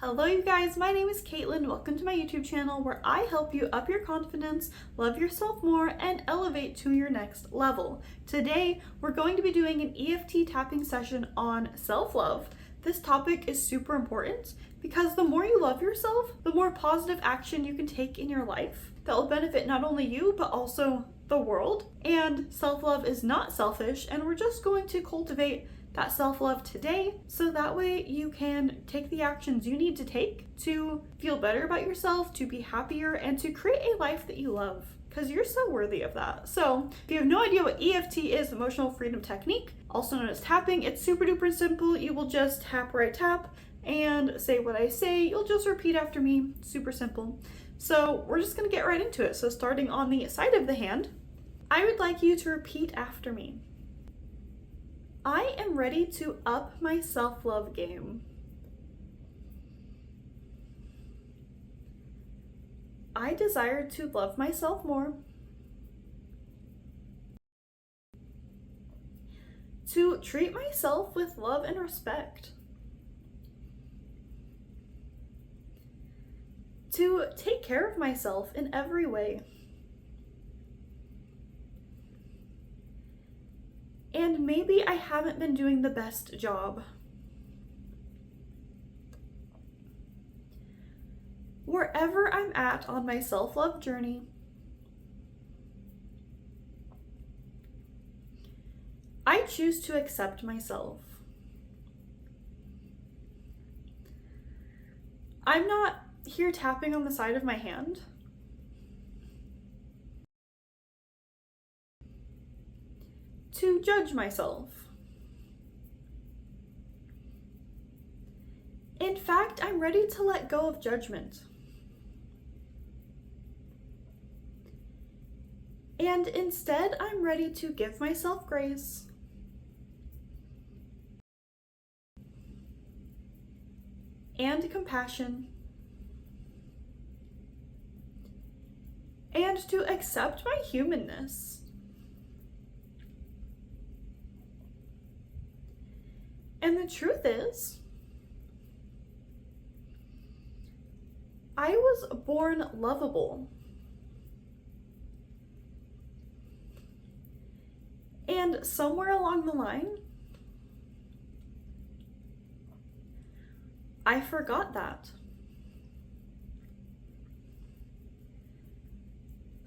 Hello you guys, my name is Caitlin. Welcome to my YouTube channel where I help you up your confidence, love yourself more, and elevate to your next level. Today, we're going to be doing an EFT tapping session on self-love. This topic is super important because the more you love yourself, the more positive action you can take in your life that will benefit not only you, but also the world. And self-love is not selfish, and we're just going to cultivate that self-love today so that way you can take the actions you need to take to feel better about yourself, to be happier, and to create a life that you love, because you're so worthy of that. So if you have no idea what EFT is, emotional freedom technique, also known as tapping, it's super duper simple. You will just tap where I tap and say what I say. You'll just repeat after me, super simple. So we're just gonna get right into it. So starting on the side of the hand, I would like you to repeat after me. I am ready to up my self-love game. I desire to love myself more, to treat myself with love and respect, to take care of myself in every way, and maybe I haven't been doing the best job. Wherever I'm at on my self-love journey, I choose to accept myself. I'm not here tapping on the side of my hand. To judge myself. In fact, I'm ready to let go of judgment. And instead, I'm ready to give myself grace and compassion and to accept my humanness. And the truth is, I was born lovable. And somewhere along the line, I forgot that.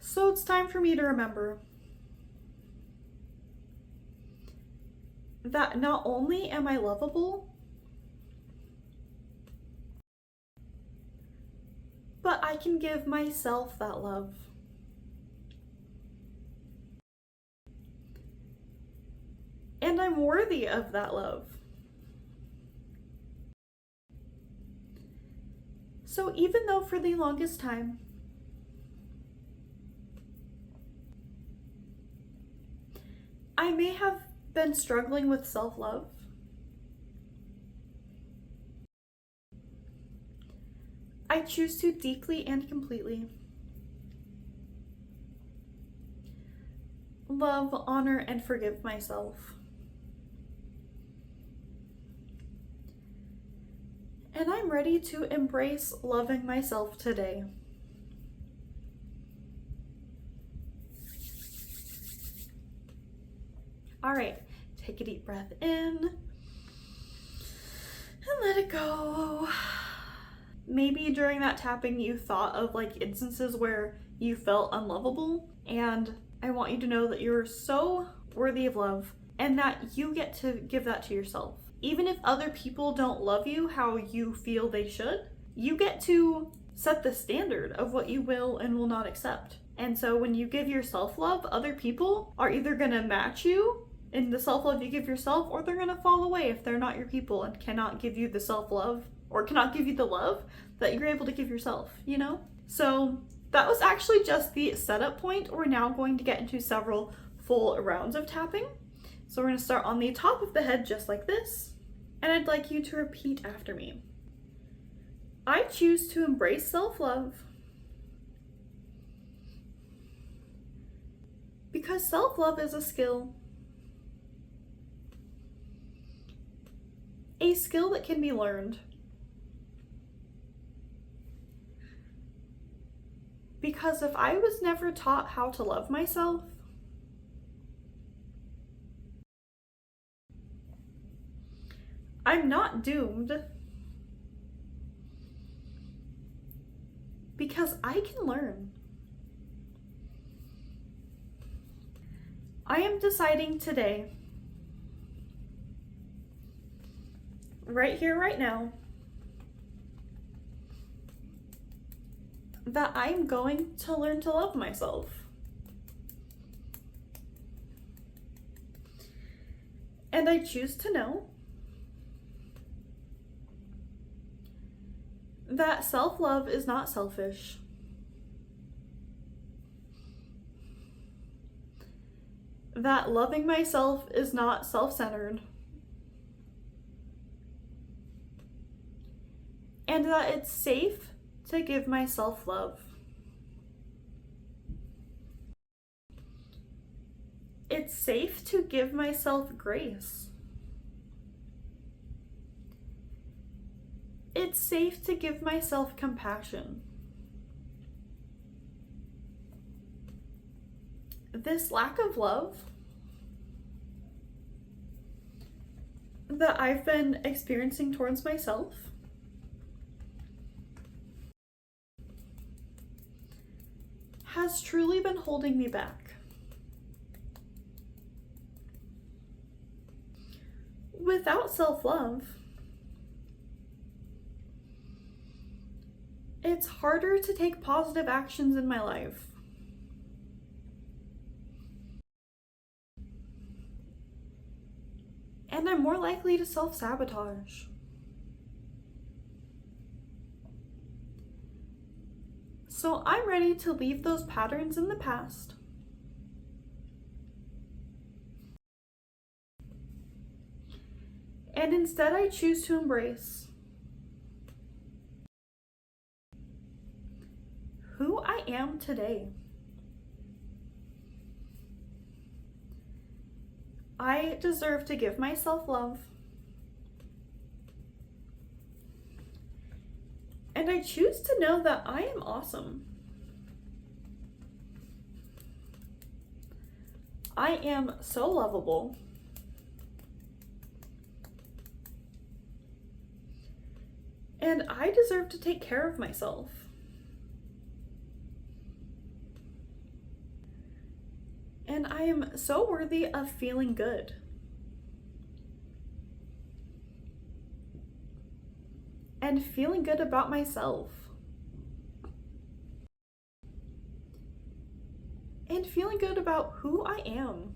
So it's time for me to remember that not only am I lovable, but I can give myself that love. And I'm worthy of that love. So even though for the longest time, I may have been struggling with self-love, I choose to deeply and completely love, honor, and forgive myself. And I'm ready to embrace loving myself today. All right, take a deep breath in and let it go. Maybe during that tapping you thought of like instances where you felt unlovable, and I want you to know that you're so worthy of love and that you get to give that to yourself. Even if other people don't love you how you feel they should, you get to set the standard of what you will and will not accept. And so when you give yourself love, other people are either gonna match you in the self-love you give yourself, or they're gonna fall away if they're not your people and cannot give you the self-love or cannot give you the love that you're able to give yourself, you know? So that was actually just the setup point. We're now going to get into several full rounds of tapping. So we're gonna start on the top of the head just like this, and I'd like you to repeat after me. I choose to embrace self-love because self-love is a skill that can be learned. Because if I was never taught how to love myself, I'm not doomed. Because I can learn. I am deciding today, right here, right now, that I'm going to learn to love myself. And I choose to know that self-love is not selfish. That loving myself is not self-centered. And that it's safe to give myself love. It's safe to give myself grace. It's safe to give myself compassion. This lack of love that I've been experiencing towards myself has truly been holding me back. Without self-love, it's harder to take positive actions in my life. And I'm more likely to self-sabotage. So I'm ready to leave those patterns in the past and instead I choose to embrace who I am today. I deserve to give myself love. And I choose to know that I am awesome. I am so lovable. And I deserve to take care of myself. And I am so worthy of feeling good. And feeling good about myself. And feeling good about who I am.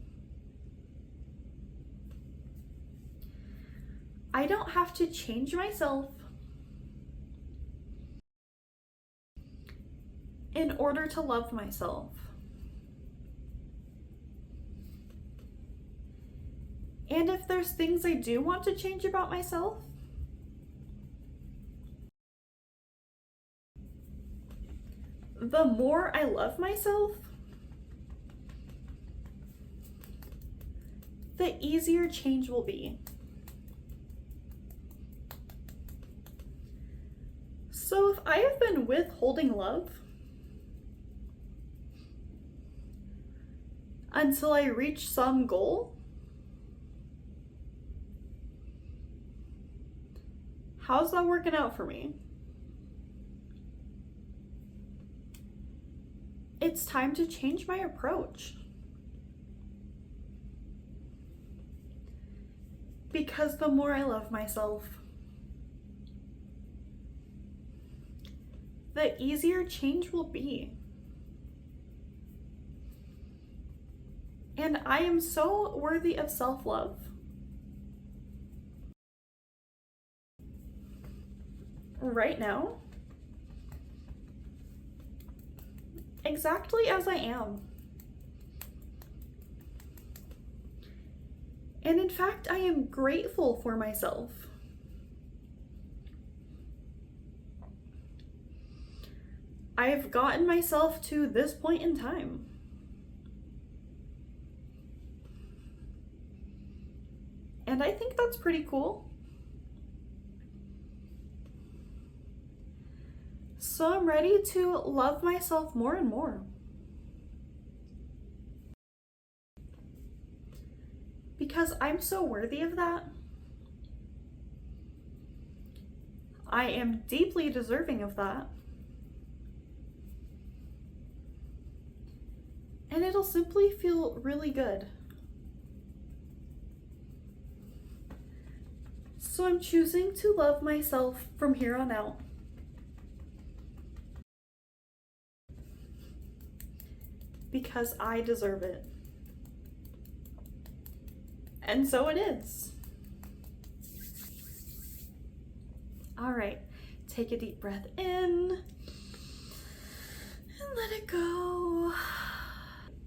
I don't have to change myself in order to love myself. And if there's things I do want to change about myself, the more I love myself, the easier change will be. So if I have been withholding love until I reach some goal, how's that working out for me? It's time to change my approach. Because the more I love myself, the easier change will be. And I am so worthy of self-love. Right now, exactly as I am. And in fact, I am grateful for myself. I've gotten myself to this point in time. And I think that's pretty cool. So I'm ready to love myself more and more. Because I'm so worthy of that. I am deeply deserving of that. And it'll simply feel really good. So I'm choosing to love myself from here on out. Because I deserve it. And so it is. All right, take a deep breath in and let it go.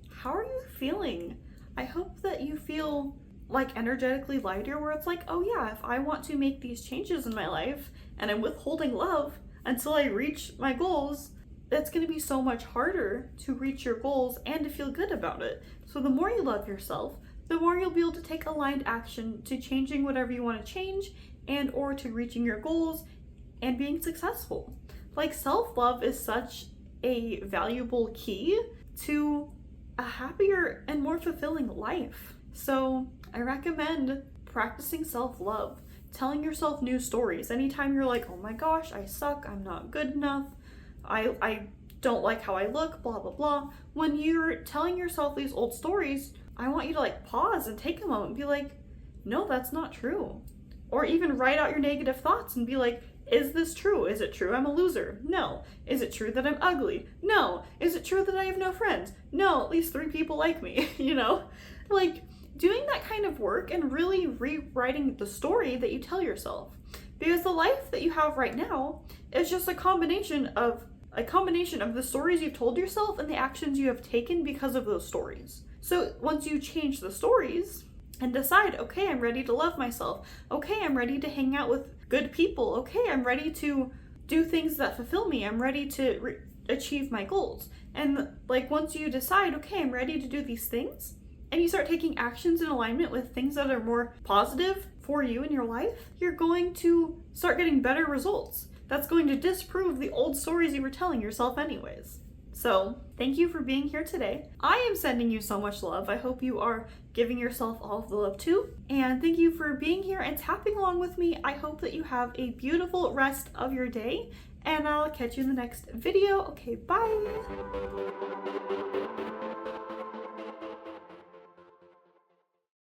How are you feeling? I hope that you feel like energetically lighter, where it's like, oh yeah, if I want to make these changes in my life and I'm withholding love until I reach my goals, it's going to be so much harder to reach your goals and to feel good about it. So the more you love yourself, the more you'll be able to take aligned action to changing whatever you want to change and or to reaching your goals and being successful. Like, self-love is such a valuable key to a happier and more fulfilling life. So I recommend practicing self-love, telling yourself new stories. Anytime you're like, oh my gosh, I suck, I'm not good enough, I don't like how I look, blah, blah, blah. When you're telling yourself these old stories, I want you to like pause and take a moment and be like, no, that's not true. Or even write out your negative thoughts and be like, is this true? Is it true I'm a loser? No. Is it true that I'm ugly? No. Is it true that I have no friends? No, at least 3 people like me, you know? Like, doing that kind of work and really rewriting the story that you tell yourself. Because the life that you have right now is just a combination of the stories you've told yourself and the actions you have taken because of those stories. So once you change the stories and decide, okay, I'm ready to love myself. Okay, I'm ready to hang out with good people. Okay, I'm ready to do things that fulfill me. I'm ready to achieve my goals. And like, once you decide, okay, I'm ready to do these things, and you start taking actions in alignment with things that are more positive for you in your life, you're going to start getting better results. That's going to disprove the old stories you were telling yourself anyways. So thank you for being here today. I am sending you so much love. I hope you are giving yourself all of the love too. And thank you for being here and tapping along with me. I hope that you have a beautiful rest of your day, and I'll catch you in the next video. Okay, bye.